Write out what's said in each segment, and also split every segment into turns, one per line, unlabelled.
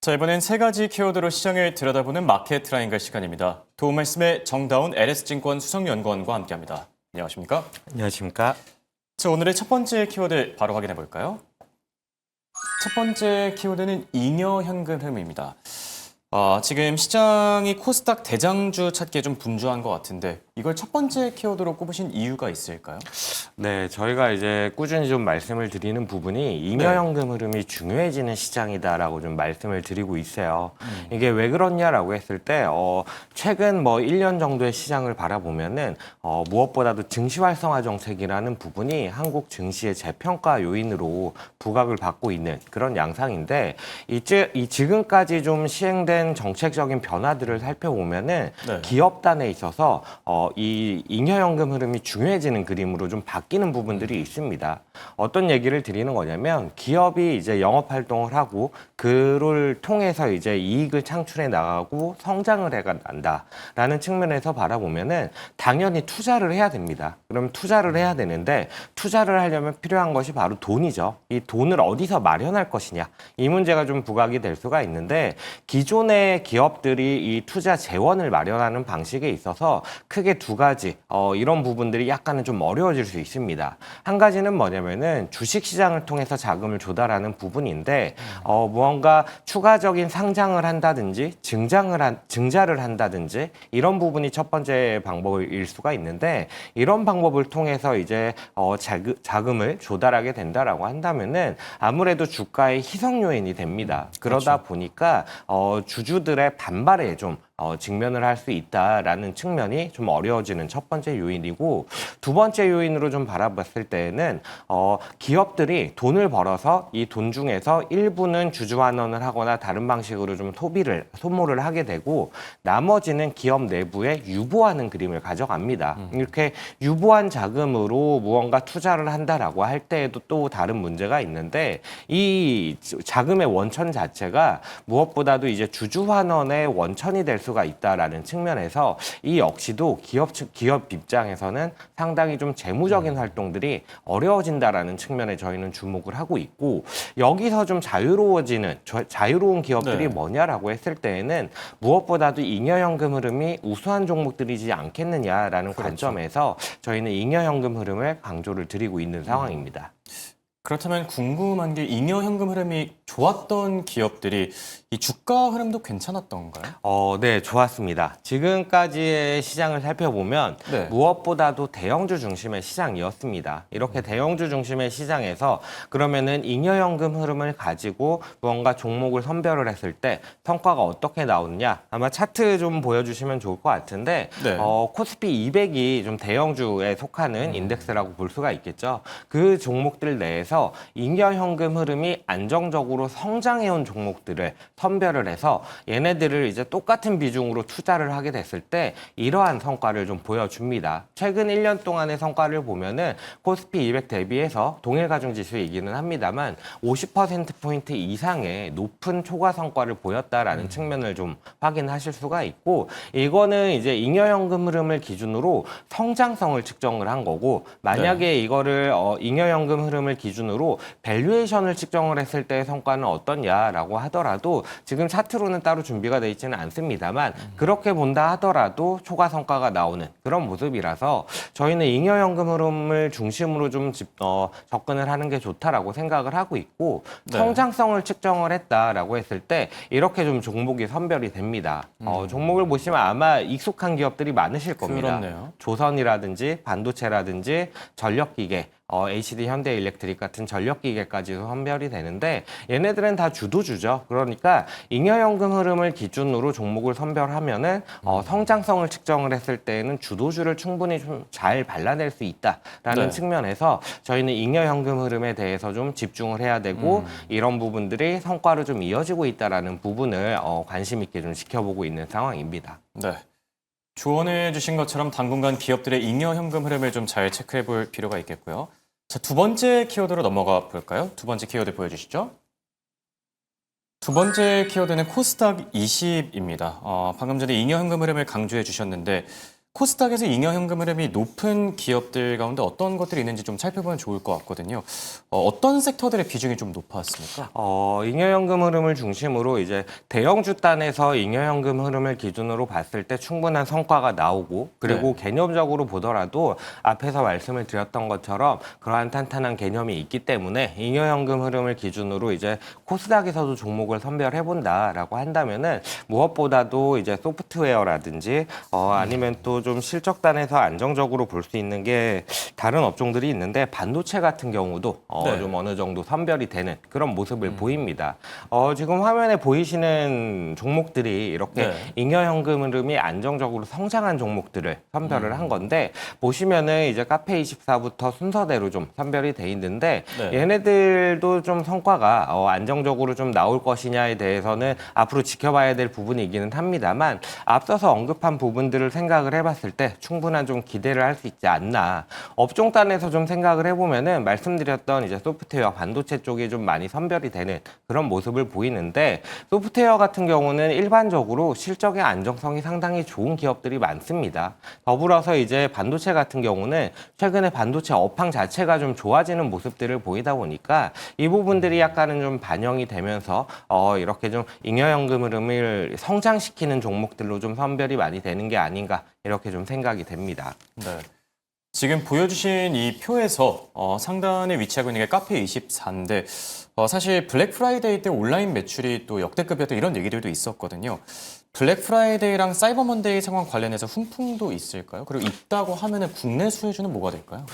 자, 이번엔 세 가지 키워드로 시장을 들여다보는 마켓 트라이앵글 시간입니다. 도움 말씀에 정다운 LS증권 수석연구원과 함께합니다. 안녕하십니까?
안녕하십니까?
자, 오늘의 첫 번째 키워드 바로 확인해 볼까요? 첫 번째 키워드는 잉여 현금 흐름입니다. 지금 시장이 코스닥 대장주 찾기에 좀 분주한 것 같은데 이걸 첫 번째 키워드로 꼽으신 이유가 있을까요?
네, 저희가 이제 꾸준히 좀 말씀을 드리는 부분이 잉여현금 흐름이 중요해지는 시장이다라고 좀 말씀을 드리고 있어요. 이게 왜 그렇냐라고 했을 때 최근 1년 정도의 시장을 바라보면은 무엇보다도 증시 활성화 정책이라는 부분이 한국 증시의 재평가 요인으로 부각을 받고 있는 그런 양상인데 이 지금까지 좀 시행된 정책적인 변화들을 살펴보면은
네.
기업단에 있어서 이 잉여현금 흐름이 중요해지는 그림으로 좀 바뀌는 부분들이 있습니다. 어떤 얘기를 드리는 거냐면 기업이 이제 영업 활동을 하고 그를 통해서 이제 이익을 창출해 나가고 성장을 해 간다라는 측면에서 바라보면은 당연히 투자를 해야 됩니다. 그럼 투자를 해야 되는데 투자를 하려면 필요한 것이 바로 돈이죠. 이 돈을 어디서 마련할 것이냐. 이 문제가 좀 부각이 될 수가 있는데 기존의 기업들이 이 투자 재원을 마련하는 방식에 있어서 크게 두 가지 이런 부분들이 약간은 좀 어려워질 수 있습니다. 한 가지는 뭐냐면은 주식 시장을 통해서 자금을 조달하는 부분인데 무언가 추가적인 상장을 한다든지 증자를 한다든지 이런 부분이 첫 번째 방법일 수가 있는데 이런 방법을 통해서 이제 자금을 조달하게 된다라고 한다면은 아무래도 주가의 희석 요인이 됩니다. 그러다 보니까 주주들의 반발에 좀 직면을 할 수 있다라는 측면이 좀 어려워지는 첫 번째 요인이고 두 번째 요인으로 좀 바라봤을 때에는 기업들이 돈을 벌어서 이 돈 중에서 일부는 주주 환원을 하거나 다른 방식으로 좀 소모를 하게 되고 나머지는 기업 내부에 유보하는 그림을 가져갑니다. 이렇게 유보한 자금으로 무언가 투자를 한다라고 할 때에도 또 다른 문제가 있는데 이 자금의 원천 자체가 무엇보다도 이제 주주 환원의 원천이 될 수가 있다라는 측면에서 이 역시도 기업 입장에서는 상당히 좀 재무적인 활동들이 어려워진다라는 측면에 저희는 주목을 하고 있고 여기서 좀 자유로운 기업들이 뭐냐라고 했을 때에는 무엇보다도 잉여현금 흐름이 우수한 종목들이지 않겠느냐라는 관점에서 저희는 잉여현금 흐름을 강조를 드리고 있는 상황입니다.
그렇다면 궁금한 게 잉여 현금 흐름이 좋았던 기업들이 이 주가 흐름도 괜찮았던가요?
네, 좋았습니다. 지금까지의 시장을 살펴보면 무엇보다도 대형주 중심의 시장이었습니다. 이렇게 대형주 중심의 시장에서 그러면은 잉여현금 흐름을 가지고 무언가 종목을 선별을 했을 때 성과가 어떻게 나오느냐? 아마 차트 좀 보여주시면 좋을 것 같은데 코스피 200이 좀 대형주에 속하는 인덱스라고 볼 수가 있겠죠. 그 종목들 내에서 잉여현금 흐름이 안정적으로 성장해온 종목들을 선별을 해서 얘네들을 이제 똑같은 비중으로 투자를 하게 됐을 때 이러한 성과를 좀 보여줍니다. 최근 1년 동안의 성과를 보면은 코스피 200 대비해서 동일가중지수 얘기는 합니다만 50%포인트 이상의 높은 초과 성과를 보였다라는 측면을 좀 확인하실 수가 있고 이거는 이제 잉여현금 흐름을 기준으로 성장성을 측정을 한 거고 만약에 이거를 잉여현금 흐름을 기준으로 밸류에이션을 측정을 했을 때의 성과는 어떠냐라고 하더라도 지금 차트로는 따로 준비가 되어 있지는 않습니다만 그렇게 본다 하더라도 초과 성과가 나오는 그런 모습이라서 저희는 잉여현금 흐름을 중심으로 좀 접근을 하는 게 좋다라고 생각을 하고 있고 성장성을 측정을 했다라고 했을 때 이렇게 좀 종목이 선별이 됩니다. 종목을 보시면 아마 익숙한 기업들이 많으실 겁니다.
그렇네요.
조선이라든지 반도체라든지 전력기계 HD 현대일렉트릭 같은 전력기계까지도 선별이 되는데 얘네들은 다 주도주죠. 그러니까 잉여현금 흐름을 기준으로 종목을 선별하면은 성장성을 측정을 했을 때에는 주도주를 충분히 좀 잘 발라낼 수 있다라는 측면에서 저희는 잉여현금 흐름에 대해서 좀 집중을 해야 되고 이런 부분들이 성과로 좀 이어지고 있다라는 부분을 관심 있게 좀 지켜보고 있는 상황입니다.
네. 조언해 주신 것처럼 당분간 기업들의 잉여 현금 흐름을 좀 잘 체크해 볼 필요가 있겠고요. 자, 두 번째 키워드로 넘어가 볼까요? 두 번째 키워드 보여주시죠. 두 번째 키워드는 코스닥 20입니다. 방금 전에 잉여 현금 흐름을 강조해 주셨는데 코스닥에서 잉여 현금 흐름이 높은 기업들 가운데 어떤 것들이 있는지 좀 살펴보면 좋을 것 같거든요. 어떤 섹터들의 비중이 좀 높았습니까?
잉여현금 흐름을 중심으로 이제 대형주 단에서 잉여현금 흐름을 기준으로 봤을 때 충분한 성과가 나오고 그리고 개념적으로 보더라도 앞에서 말씀을 드렸던 것처럼 그러한 탄탄한 개념이 있기 때문에 잉여현금 흐름을 기준으로 이제 코스닥에서도 종목을 선별해 본다라고 한다면은 무엇보다도 이제 소프트웨어라든지 아니면 또 좀 실적단에서 안정적으로 볼 수 있는 게 다른 업종들이 있는데 반도체 같은 경우도 좀 어느 정도 선별이 되는 그런 모습을 보입니다. 지금 화면에 보이시는 종목들이 이렇게 잉여현금 흐름이 안정적으로 성장한 종목들을 선별을 한 건데 보시면은 이제 카페24부터 순서대로 좀 선별이 돼 있는데 얘네들도 좀 성과가 안정적으로 좀 나올 것이냐에 대해서는 앞으로 지켜봐야 될 부분이기는 합니다만 앞서서 언급한 부분들을 생각을 해봤을 때 충분한 좀 기대를 할 수 있지 않나. 업종 단에서 좀 생각을 해보면은 말씀드렸던 이제 소프트웨어 반도체 쪽이 좀 많이 선별이 되는 그런 모습을 보이는데 소프트웨어 같은 경우는 일반적으로 실적의 안정성이 상당히 좋은 기업들이 많습니다. 더불어서 이제 반도체 같은 경우는 최근에 반도체 업황 자체가 좀 좋아지는 모습들을 보이다 보니까 이 부분들이 약간은 좀 반영이 되면서 이렇게 좀 잉여현금 흐름을 성장시키는 종목들로 좀 선별이 많이 되는 게 아닌가 이렇게 좀 생각이 됩니다.
네. 지금 보여주신 이 표에서 상단에 위치하고 있는 게 카페24인데 사실 블랙 프라이데이 때 온라인 매출이 또 역대급이었던 이런 얘기들도 있었거든요. 블랙 프라이데이랑 사이버 먼데이 상황 관련해서 훈풍도 있을까요? 그리고 있다고 하면은 국내 수혜주는 뭐가 될까요?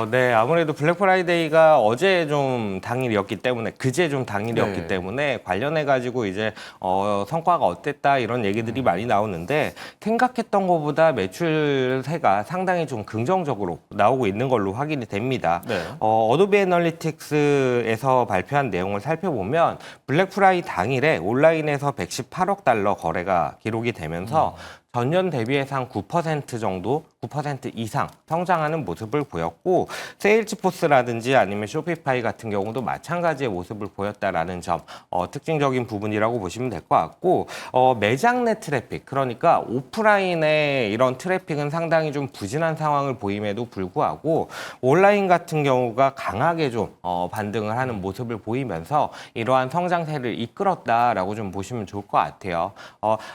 네, 아무래도 블랙 프라이데이가 어제 좀 당일이었기 때문에 그제 좀 당일이었기 때문에 관련해 가지고 이제 성과가 어땠다 이런 얘기들이 많이 나오는데 생각했던 것보다 매출세가 상당히 좀 긍정적으로 나오고 있는 걸로 확인이 됩니다. 어도비 애널리틱스에서 발표한 내용을 살펴보면 블랙 프라이 당일에 온라인에서 118억 달러 거래가 기록이 되면서 전년 대비해서 한 9% 정도, 9% 이상 성장하는 모습을 보였고 세일즈포스라든지 아니면 쇼피파이 같은 경우도 마찬가지의 모습을 보였다라는 점 특징적인 부분이라고 보시면 될 것 같고 매장 내 트래픽, 그러니까 오프라인의 이런 트래픽은 상당히 좀 부진한 상황을 보임에도 불구하고 온라인 같은 경우가 강하게 좀 반등을 하는 모습을 보이면서 이러한 성장세를 이끌었다라고 좀 보시면 좋을 것 같아요.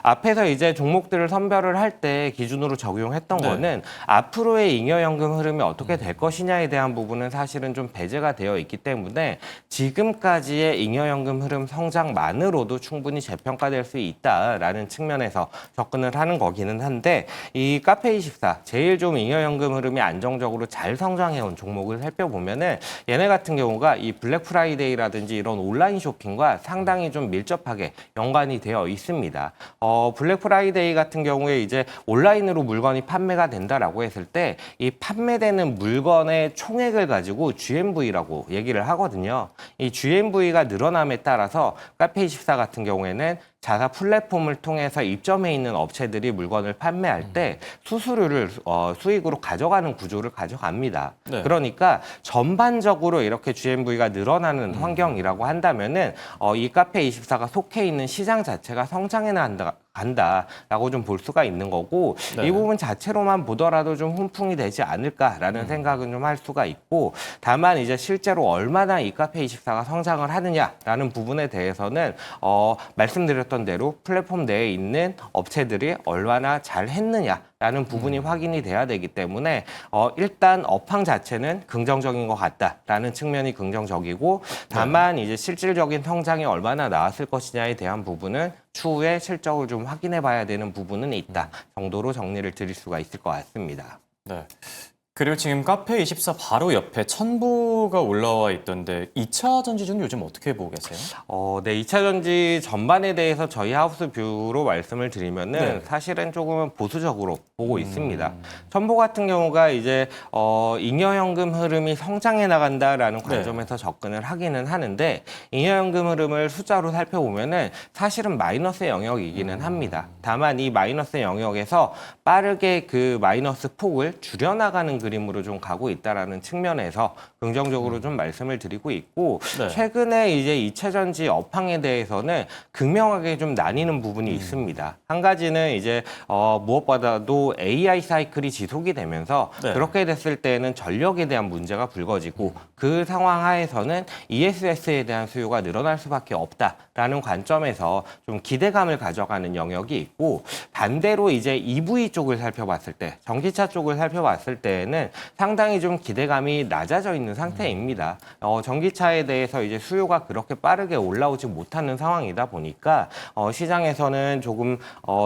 앞에서 이제 종목들을 선별을 할 때 기준으로 적용했던 거는 앞으로의 잉여현금 흐름이 어떻게 될 것이냐에 대한 부분은 사실은 좀 배제가 되어 있기 때문에 지금까지의 잉여현금 흐름 성장만으로도 충분히 재평가될 수 있다라는 측면에서 접근을 하는 거기는 한데 이 카페24 제일 좀 잉여현금 흐름이 안정적으로 잘 성장해온 종목을 살펴보면은 얘네 같은 경우가 이 블랙 프라이데이라든지 이런 온라인 쇼핑과 상당히 좀 밀접하게 연관이 되어 있습니다. 블랙 프라이데이 같은 경우에 이제 온라인으로 물건이 판매가 된다라고 했을 때 이 판매되는 물건의 총액을 가지고 GMV라고 얘기를 하거든요. 이 GMV가 늘어남에 따라서 카페24 같은 경우에는 자사 플랫폼을 통해서 입점해 있는 업체들이 물건을 판매할 때 수수료를 수익으로 가져가는 구조를 가져갑니다. 그러니까 전반적으로 이렇게 GMV가 늘어나는 환경이라고 한다면은 이 카페24가 속해 있는 시장 자체가 성장해 간다라고 좀 볼 수가 있는 거고 이 부분 자체로만 보더라도 좀 훈풍이 되지 않을까라는 생각은 좀 할 수가 있고 다만 이제 실제로 얼마나 이 카페24가 성장을 하느냐라는 부분에 대해서는 말씀드렸던 대로 플랫폼 내에 있는 업체들이 얼마나 잘 했느냐라는 부분이 확인이 돼야 되기 때문에 일단 업황 자체는 긍정적인 것 같다라는 측면이 긍정적이고 다만 이제 실질적인 성장이 얼마나 나왔을 것이냐에 대한 부분은 추후에 실적을 좀 확인해 봐야 되는 부분은 있다 정도로 정리를 드릴 수가 있을 것 같습니다.
네. 그리고 지금 카페24 바로 옆에 첨보가 올라와 있던데 2차 전지주는 요즘 어떻게 보고 계세요?
네, 2차 전지 전반에 대해서 저희 하우스 뷰로 말씀을 드리면은 사실은 조금은 보수적으로 보고 있습니다. 첨보 같은 경우가 이제 잉여현금 흐름이 성장해 나간다라는 관점에서 접근을 하기는 하는데 잉여현금 흐름을 숫자로 살펴보면은 사실은 마이너스 영역이기는 합니다. 다만 이 마이너스 영역에서 빠르게 그 마이너스 폭을 줄여나가는 그림으로 좀 가고 있다라는 측면에서 긍정적으로 좀 말씀을 드리고 있고
네.
최근에 이제 이체전지 업황에 대해서는 극명하게 좀 나뉘는 부분이 있습니다. 한 가지는 이제 무엇보다도 AI 사이클이 지속이 되면서
네.
그렇게 됐을 때는 전력에 대한 문제가 불거지고 그 상황 하에서는 ESS에 대한 수요가 늘어날 수밖에 없다라는 관점에서 좀 기대감을 가져가는 영역이 있고 반대로 이제 EV 쪽을 살펴봤을 때 전기차 쪽을 살펴봤을 때에는 상당히 좀 기대감이 낮아져 있는 상태입니다. 전기차에 대해서 이제 수요가 그렇게 빠르게 올라오지 못하는 상황이다 보니까 시장에서는 조금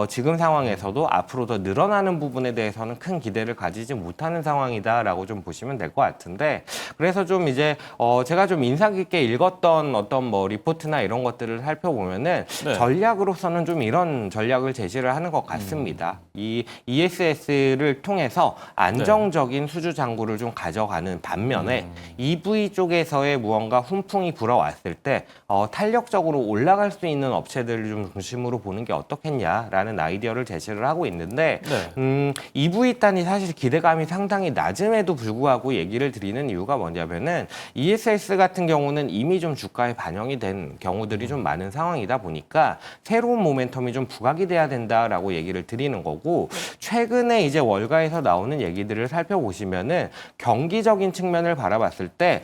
지금 상황에서도 앞으로 더 늘어나는 부분에 대해서는 큰 기대를 가지지 못하는 상황이다라고 좀 보시면 될 것 같은데 그래서 좀 이제 제가 좀 인상 깊게 읽었던 어떤 뭐 리포트나 이런 것들을 살펴보면은
네.
전략으로서는 좀 이런 전략을 제시를 하는 것 같습니다. 이 ESS를 통해서 안정적인 수주 잔고를 좀 가져가는 반면에 EV 쪽에서의 무언가 훈풍이 불어왔을 때 탄력적으로 올라갈 수 있는 업체들을 좀 중심으로 보는 게 어떻겠냐라는 아이디어를 제시를 하고 있는데
네.
EV 단이 사실 기대감이 상당히 낮음에도 불구하고 얘기를 드리는 이유가 뭐냐면은 ESS 같은 경우는 이미 좀 주가에 반영이 된 경우들이 좀 많은 상황이다 보니까 새로운 모멘텀이 좀 부각이 돼야 된다라고 얘기를 드리는 거고 최근에 이제 월가에서 나오는 얘기들을 살펴보시면은 경기적인 측면을 바라봤을 때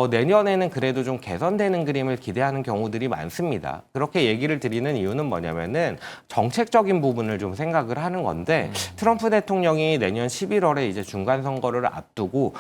내년에는 그래도 좀 개선되는 그림을 기대하는 경우들이 많습니다. 그렇게 얘기를 드리는 이유는 뭐냐면은 정책적인 부분을 좀 생각을 하는 건데 트럼프 대통령이 내년 11월에 이제 중간 선거를 앞두고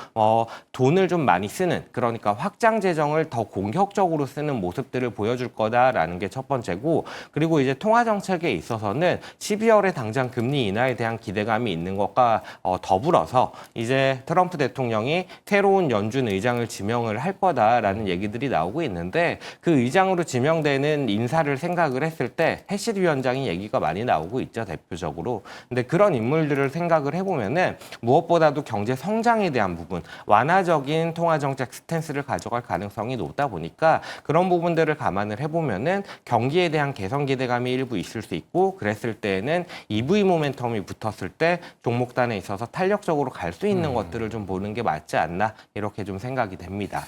돈을 좀 많이 쓰는 그러니까 확장 재정을 더 공격적으로 쓰는 모습들을 보여줄 거다라는 게 첫 번째고 그리고 이제 통화 정책에 있어서는 12월에 당장 금리 인하에 대한 기대감이 있는 것과 더불어서 이제 트럼프 대통령이 새로운 연준 의장을 지명을 할 거다라는 얘기들이 나오고 있는데 그 의장으로 지명되는 인사를 생각을 했을 때 해실 위원장이 얘기가 많이 나오고 있죠, 대표적으로. 근데 그런 인물들을 생각을 해보면은 무엇보다도 경제 성장에 대한 부분, 완화적인 통화 정책 스탠스를 가져갈 가능성이 높다 보니까 그런 부분들을 감안을 해보면은 경기에 대한 개선 기대감이 일부 있을 수 있고 그랬을 때에는 EV 모멘텀이 붙었을 때 종목단에 있어서 탄력적으로 갈 수 있는 것들을 좀 보는 게 맞지 않나 이렇게 좀 생각이 됩니다.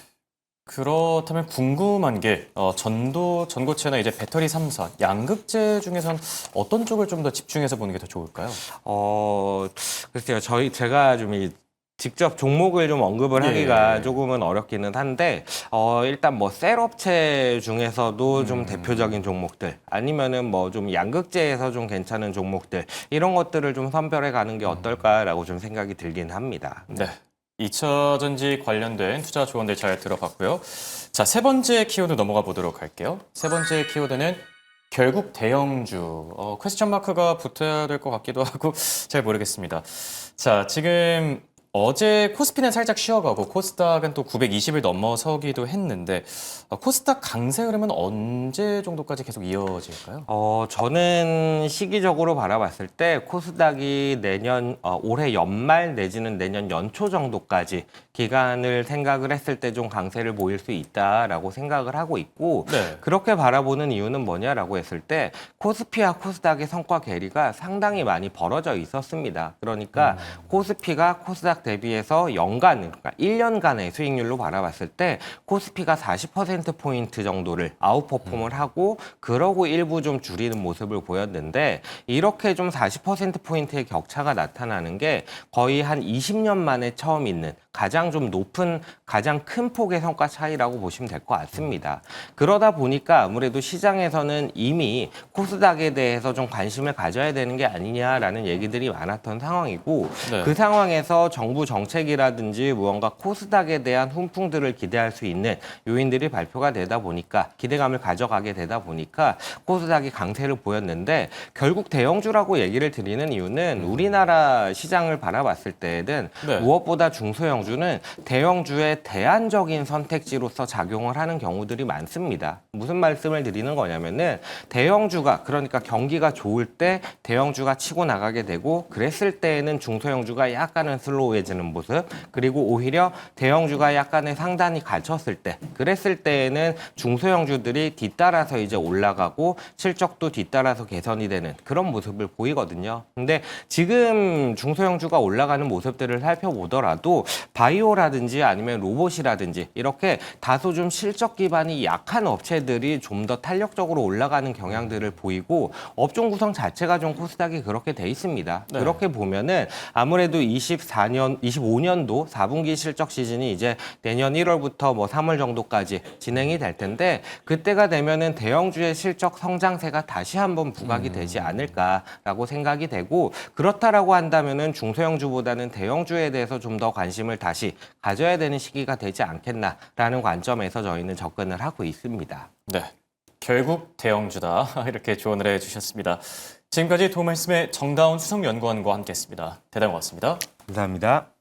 그렇다면 궁금한 게 전고체나 이제 배터리 3선, 양극재 중에선 어떤 쪽을 좀 더 집중해서 보는 게 더 좋을까요?
글쎄요. 제가 좀 직접 종목을 좀 언급을
예.
하기가 조금은 어렵기는 한데, 일단 뭐 셀업체 중에서도 좀 대표적인 종목들, 아니면은 뭐 좀 양극재에서 좀 괜찮은 종목들, 이런 것들을 좀 선별해 가는 게 어떨까라고 좀 생각이 들긴 합니다.
네. 2차 전지 관련된 투자 조언들 잘 들어봤고요. 자, 세 번째 키워드 넘어가 보도록 할게요. 세 번째 키워드는 결국 대형주. 퀘스천 마크가 붙어야 될 것 같기도 하고 잘 모르겠습니다. 자, 지금 어제 코스피는 살짝 쉬어가고 코스닥은 또 920을 넘어서기도 했는데 코스닥 강세 흐름은 언제 정도까지 계속 이어질까요?
저는 시기적으로 바라봤을 때 코스닥이 올해 연말 내지는 내년 연초 정도까지 기간을 생각을 했을 때 좀 강세를 보일 수 있다라고 생각을 하고 있고
네.
그렇게 바라보는 이유는 뭐냐라고 했을 때 코스피와 코스닥의 성과 괴리가 상당히 많이 벌어져 있었습니다. 그러니까 코스피가 코스닥 대비해서 연간, 그러니까 1년간의 수익률로 바라봤을 때 코스피가 40%포인트 정도를 아웃퍼폼을 하고 그러고 일부 좀 줄이는 모습을 보였는데 이렇게 좀 40%포인트의 격차가 나타나는 게 거의 한 20년 만에 처음 있는 가장 좀 높은, 가장 큰 폭의 성과 차이라고 보시면 될 것 같습니다. 그러다 보니까 아무래도 시장에서는 이미 코스닥에 대해서 좀 관심을 가져야 되는 게 아니냐라는 얘기들이 많았던 상황이고
네.
그 상황에서 정부 정책이라든지 무언가 코스닥에 대한 훈풍들을 기대할 수 있는 요인들이 발표가 되다 보니까 기대감을 가져가게 되다 보니까 코스닥이 강세를 보였는데 결국 대형주라고 얘기를 드리는 이유는 우리나라 시장을 바라봤을 때에는
네.
무엇보다 중소형주 중소형주는 대형주의 대안적인 선택지로서 작용을 하는 경우들이 많습니다. 무슨 말씀을 드리는 거냐면은 대형주가 그러니까 경기가 좋을 때 대형주가 치고 나가게 되고 그랬을 때에는 중소형주가 약간은 슬로우해지는 모습 그리고 오히려 대형주가 약간의 상단이 갇혔을 때 그랬을 때에는 중소형주들이 뒤따라서 이제 올라가고 실적도 뒤따라서 개선이 되는 그런 모습을 보이거든요. 근데 지금 중소형주가 올라가는 모습들을 살펴보더라도 바이오라든지 아니면 로봇이라든지 이렇게 다소 좀 실적 기반이 약한 업체들이 좀 더 탄력적으로 올라가는 경향들을 보이고 업종 구성 자체가 좀 코스닥이 그렇게 돼 있습니다.
네.
그렇게 보면은 아무래도 25년도 4분기 실적 시즌이 이제 내년 1월부터 뭐 3월 정도까지 진행이 될 텐데 그때가 되면은 대형주의 실적 성장세가 다시 한번 부각이 되지 않을까라고 생각이 되고 그렇다라고 한다면은 중소형주보다는 대형주에 대해서 좀 더 관심을 다시 가져야 되는 시기가 되지 않겠나라는 관점에서 저희는 접근을 하고 있습니다.
네. 결국 대형주다. 이렇게 조언을 해주셨습니다. 지금까지 도움 말씀의 정다운 수석연구원과 함께했습니다. 대단히 고맙습니다.
감사합니다.